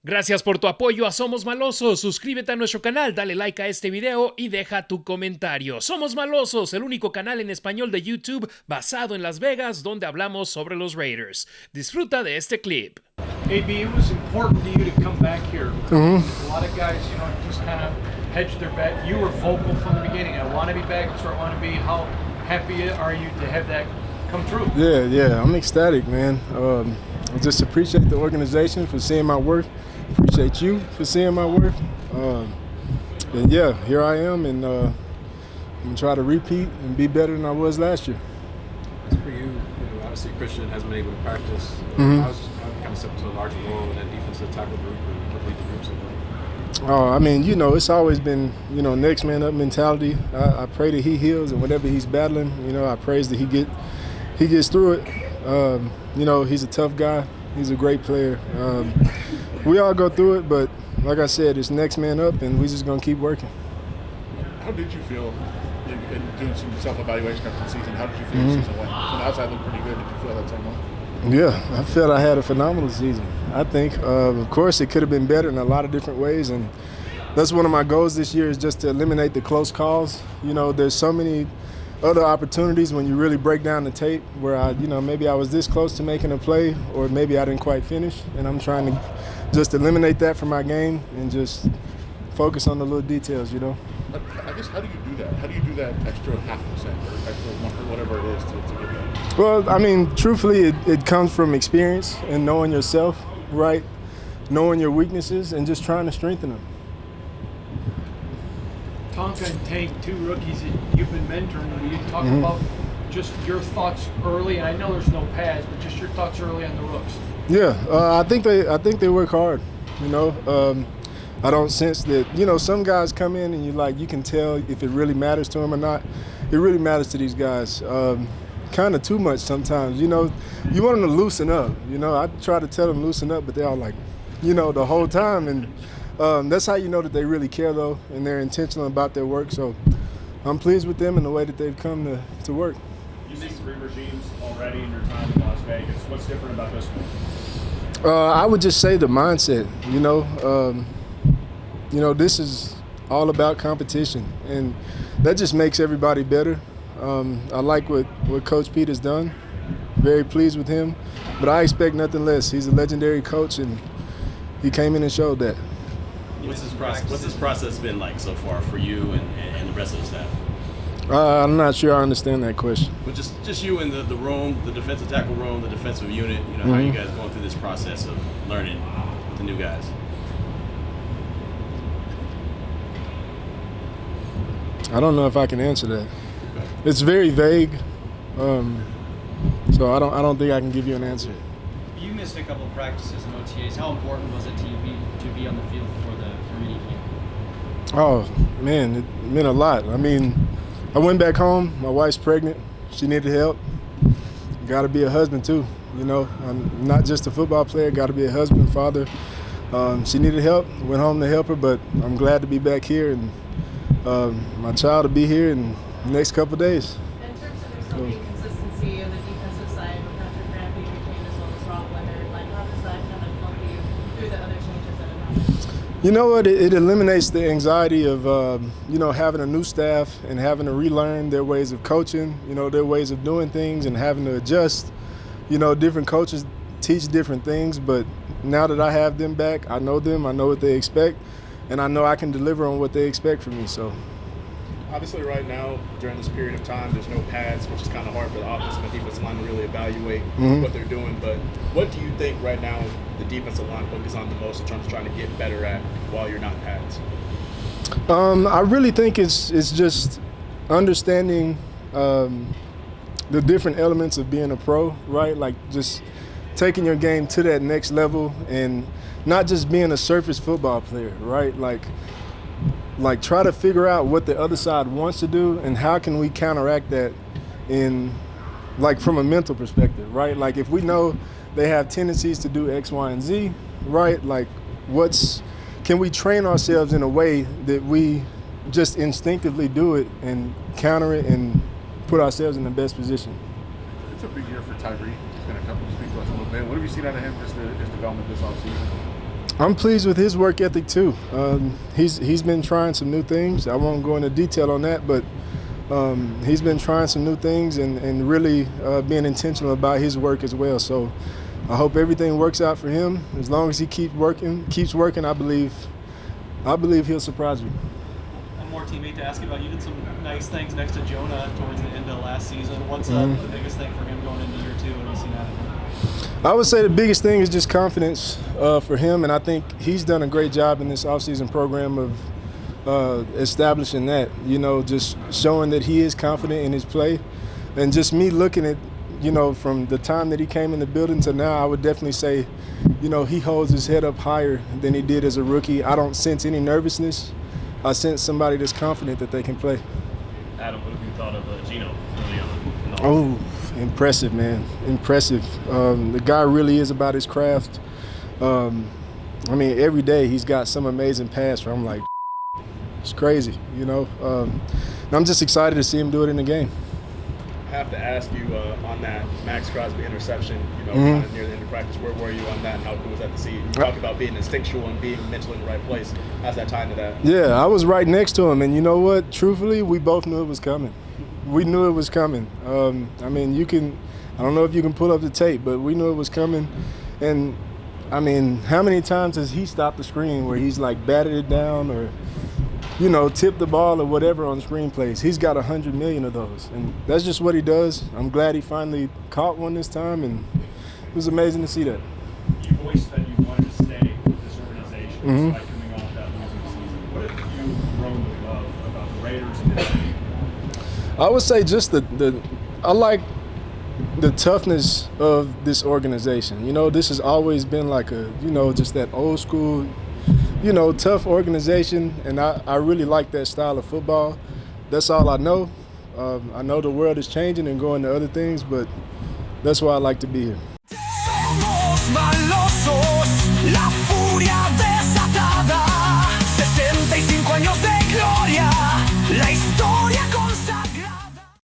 Gracias por tu apoyo a Somos Malosos. Suscríbete a nuestro canal, dale like a este video y deja tu comentario. Somos Malosos, el único canal en español de YouTube basado en Las Vegas donde hablamos sobre los Raiders. Disfruta de este clip. AB, it was important to you to come back here. A lot of guys, just kind of hedged their bet. You were vocal from the beginning. I want to be back. That's where I want to be. How happy are you to have that come true? Yeah, I'm ecstatic, man. I just appreciate the organization for seeing my work. Appreciate you for seeing my work. And yeah, here I am, and I'm gonna try to repeat and be better than I was last year. As for you, obviously Christian hasn't been able to practice. How's kind of stepped into a larger role in that defensive tackle group and what lead the group so far? Oh, I mean, it's always been, next man up mentality. I pray that he heals, and whatever he's battling, I praise that he gets through it. He's a tough guy. He's a great player. We all go through it, but like I said, it's next man up, and we're just gonna keep working. How did you feel in doing some self-evaluation after the season? How did you feel the season went? From the outside, looked pretty good. Did you feel that same way? Yeah, I felt I had a phenomenal season. I think, of course, it could have been better in a lot of different ways, and that's one of my goals this year is just to eliminate the close calls. There's so many other opportunities when you really break down the tape where maybe I was this close to making a play, or maybe I didn't quite finish, and I'm trying to just eliminate that from my game and just focus on the little details, I guess, how do you do that? How do you do that extra 0.5% or extra 1% or whatever it is to get that? Well, I mean, truthfully, it comes from experience and knowing yourself, right? Knowing your weaknesses and just trying to strengthen them. Tonka and Tank, two rookies that you've been mentoring. Will you talk about just your thoughts early? And I know there's no pads, but just your thoughts early on the rooks. Yeah, I think they work hard. I don't sense that. Some guys come in and you can tell if it really matters to them or not. It really matters to these guys. Kind of too much sometimes. You want them to loosen up. I try to tell them loosen up, but they're all like, the whole time. And that's how you know that they really care, though, and they're intentional about their work. So I'm pleased with them and the way that they've come to work. You've seen 3 regimes already in your time in Las Vegas. What's different about this one? I would just say the mindset. This is all about competition, and that just makes everybody better. I like what Coach Pete has done. Very pleased with him, but I expect nothing less. He's a legendary coach, and he came in and showed that. What's this process been like so far for you and the rest of the staff? I'm not sure I understand that question. But just you in the room, the defensive tackle room, the defensive unit, how are you guys going through this process of learning with the new guys? I don't know if I can answer that. It's very vague, so I don't think I can give you an answer. You missed a couple of practices and OTAs. How important was it to be on the field for minicamp? Oh man, it meant a lot. I mean, I went back home. My wife's pregnant. She needed help. Got to be a husband too. I'm not just a football player. Got to be a husband, father. She needed help. Went home to help her, but I'm glad to be back here, and my child will be here in the next couple of days. In terms of there still being consistency on the defensive side with Patrick Grant being retained as well as Rob Leonard, how does that kind of help you through the other changes that have happened? You know what? It eliminates the anxiety of having a new staff and having to relearn their ways of coaching, their ways of doing things, and having to adjust. Different coaches teach different things, but now that I have them back, I know them, I know what they expect, and I know I can deliver on what they expect from me. So, obviously, right now during this period of time, there's no pads, which is kind of hard for the offensive and defensive line to really evaluate what they're doing. But what do you think right now the defensive line focuses on the most in terms of trying to get better at while you're not pads? I really think it's just understanding the different elements of being a pro, right? Like just taking your game to that next level and not just being a surface football player, right? Like try to figure out what the other side wants to do and how can we counteract that from a mental perspective, right? Like if we know they have tendencies to do X, Y, and Z, right? Like can we train ourselves in a way that we just instinctively do it and counter it and put ourselves in the best position? It's a big year for Tyree. He's going to come speak to us a little bit. What have you seen out of him, just his development this offseason? I'm pleased with his work ethic too. He's been trying some new things. I won't go into detail on that, but he's been trying some new things and really being intentional about his work as well. So I hope everything works out for him. As long as he keeps working, I believe he'll surprise you. One more teammate to ask you about. You did some nice things next to Jonah towards the end of last season. What's the biggest thing for him going into year 2? What have you seen out of him? I would say the biggest thing is just confidence for him, and I think he's done a great job in this offseason program of establishing that, just showing that he is confident in his play. And just me looking at, from the time that he came in the building to now, I would definitely say, he holds his head up higher than he did as a rookie. I don't sense any nervousness. I sense somebody that's confident that they can play. Adam, what have you thought of Gino early on? Oh, impressive, man. Impressive. The guy really is about his craft. Every day he's got some amazing pass where I'm like, it's crazy, And I'm just excited to see him do it in the game. I have to ask you on that Max Crosby interception, kind of near the end of practice. Where were you on that, and how cool was that to see? You talk about being instinctual and being mentally in the right place. How's that tied to that? Yeah, I was right next to him, and you know what? Truthfully, we both knew it was coming. We knew it was coming. I don't know if you can pull up the tape, but we knew it was coming. And, how many times has he stopped the screen where he's like batted it down or, tipped the ball or whatever on screenplays? He's got 100 million of those, and that's just what he does. I'm glad he finally caught one this time, and it was amazing to see that. You voiced that you wanted to stay with this organization despite coming off that losing season. What have you grown to love about the Raiders and this team? I would say just I like the toughness of this organization. This has always been like just that old school, tough organization, and I really like that style of football. That's all I know. I know the world is changing and going to other things, but that's why I like to be here. Somos malosos, la furia